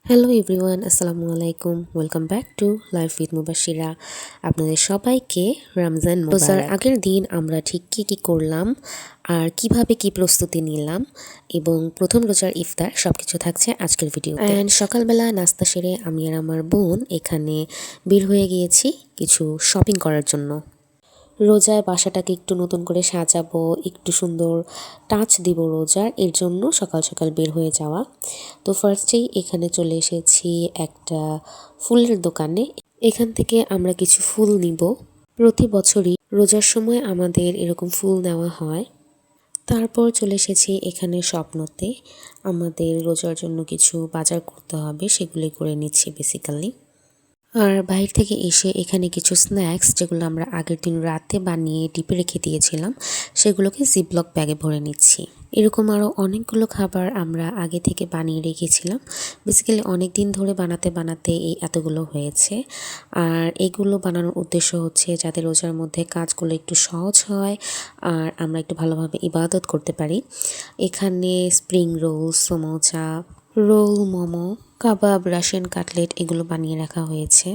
Hello everyone, আসসালামু আলাইকুম। Welcome back to life with Mubashira. আপনাদের সবাইকে রমজান মোবারক। রোজার আগের দিন আমরা ঠিক কী করলাম আর কিভাবে কি প্রস্তুতি নিলাম এবং প্রথম রোজার ইফতার সবকিছু থাকছে আজকের ভিডিওতে। অ্যান্ড সকালবেলা নাস্তা সেরে আমি আর আমার বোন এখানে বের হয়ে গিয়েছি কিছু শপিং করার জন্য। রোজায় বাসাটাকে একটু নতুন করে সাজাবো, একটু সুন্দর টাচ দিব রোজার, এর জন্য সকাল সকাল বের হয়ে যাওয়া। তো ফার্স্টেই এখানে চলে এসেছি একটা ফুলের দোকানে। এখান থেকে আমরা কিছু ফুল নিব। প্রতি বছরই রোজার সময় আমাদের এরকম ফুল নেওয়া হয়। তারপর চলে এসেছি এখানে স্বপ্নতে। আমাদের রোজার জন্য কিছু বাজার করতে হবে, সেগুলি করে নিচ্ছি বেসিক্যালি। আর বাইরে থেকে এসে এখানে কিছু স্ন্যাক্স, যেগুলো আমরা আগের দিন রাতে বানিয়ে ডিপে রেখে দিয়েছিলাম, সেগুলোকে জিপলক ব্যাগে ভরে নিচ্ছি। এরকম আরও অনেকগুলো খাবার আমরা আগে থেকে বানিয়ে রেখেছিলাম। বেসিক্যালি অনেক দিন ধরে বানাতে বানাতে এই এতগুলো হয়েছে। আর এগুলো বানানোর উদ্দেশ্য হচ্ছে যাতে রোজার মধ্যে কাজগুলো একটু সহজ হয় আর আমরা একটু ভালোভাবে ইবাদত করতে পারি। এখানে spring roll, samosa, roll, momo, কাবাব, রাশিয়ান কাটলেট এগুলো বানিয়ে রাখা হয়েছে।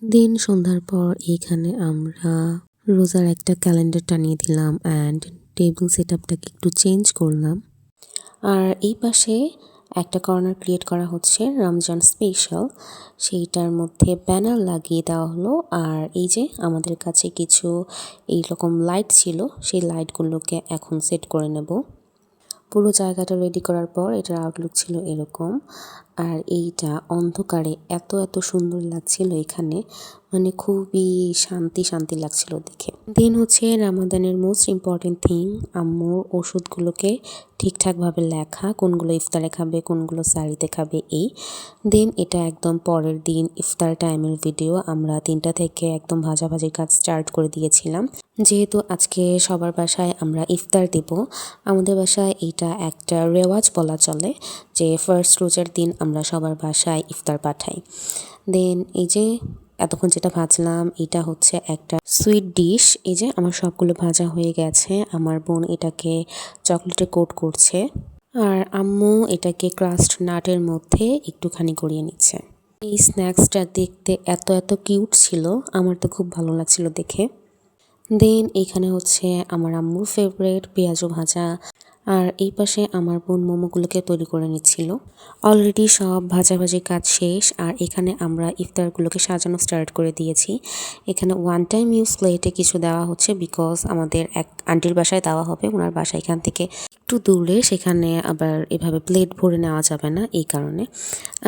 দিন সন্ধ্যার পর এইখানে আমরা রোজার একটা ক্যালেন্ডার টানিয়ে দিলাম অ্যান্ড টেবিল সেট আপটাকে একটু চেঞ্জ করলাম। আর এই পাশে একটা কর্নার ক্রিয়েট করা হচ্ছে রমজান স্পেশাল, সেইটার মধ্যে ব্যানার লাগিয়ে দেওয়া হলো। আর এই যে আমাদের কাছে কিছু এইরকম লাইট ছিল, সেই লাইটগুলোকে এখন সেট করে নেব। পুরো জায়গাটা রেডি করার পর এটার আউটলুক ছিল এরকম। আর এইটা অন্ধকারে এত সুন্দর লাগছিল এখানে, মানে খুবই শান্তি শান্তি লাগছিল দেখে। দেন হচ্ছে রামাদানের মোস্ট ইম্পর্টেন্ট থিং, আম্মুর ওষুধগুলোকে ঠিকঠাকভাবে লেখা, কোনগুলো ইফতারে খাবে কোনগুলো সারিতে খাবে এই। দেন এটা একদম পরের দিন ইফতার টাইমের ভিডিও। আমরা 3টা থেকে একদম ভাজাভাজির কাজ স্টার্ট করে দিয়েছিলাম, যেহেতু আজকে সবার বাসায় আমরা ইফতার দেব। আমাদের বাসায় এইটা একটা রেওয়াজ বলা চলে যে ফার্স্ট রোজার দিন আমরা সবার বাসায় ইফতার পাঠাই। দেন এই যে এতক্ষণ যেটা ভাজলাম, এটা হচ্ছে একটা সুইট ডিশ। এই যে আমার সবগুলো ভাজা হয়ে গেছে। আমার বোন এটাকে চকলেটে কোট করছে আর আম্মু এটাকে ক্রাস্ট নাটের মধ্যে একটুখানি গড়িয়ে নিচ্ছে। এই স্ন্যাক্সটা দেখতে এত কিউট ছিল, আমার তো খুব ভালো লাগছিল দেখে। দেন এইখানে হচ্ছে আমার আম্মুর ফেভারিট পেঁয়াজু ভাজা। আর এই পাশে আমার বোন মোমোগুলোকে তৈরি করে নিচ্ছিল। অলরেডি সব ভাজাভাজির কাজ শেষ আর এখানে আমরা ইফতারগুলোকে সাজানো স্টার্ট করে দিয়েছি। এখানে ওয়ান টাইম ইউজ প্লেটে কিছু দেওয়া হচ্ছে, বিকজ আমাদের এক আন্টির বাসায় দেওয়া হবে, ওনার বাসা এখান থেকে একটু দূরে, সেখানে আবার এভাবে প্লেট ভরে নেওয়া যাবে না, এই কারণে।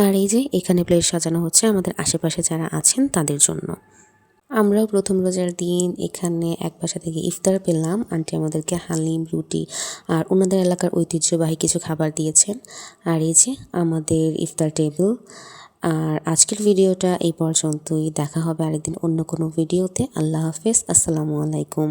আর এই যে এখানে প্লেট সাজানো হচ্ছে আমাদের আশেপাশে যারা আছেন তাদের জন্য। আমরাও প্রথম রোজার দিন এখানে এক বাসা থেকে ইফতার পেলাম। আন্টি আমাদেরকে হালিম, রুটি আর ওনাদের এলাকার ঐতিহ্যবাহী কিছু খাবার দিয়েছেন। আর এই যে আমাদের ইফতার টেবিল। আর আজকের ভিডিওটা এই পর্যন্তই। দেখা হবে আরেকদিন অন্য কোনো ভিডিওতে। আল্লাহ হাফেজ, আসসালামু আলাইকুম।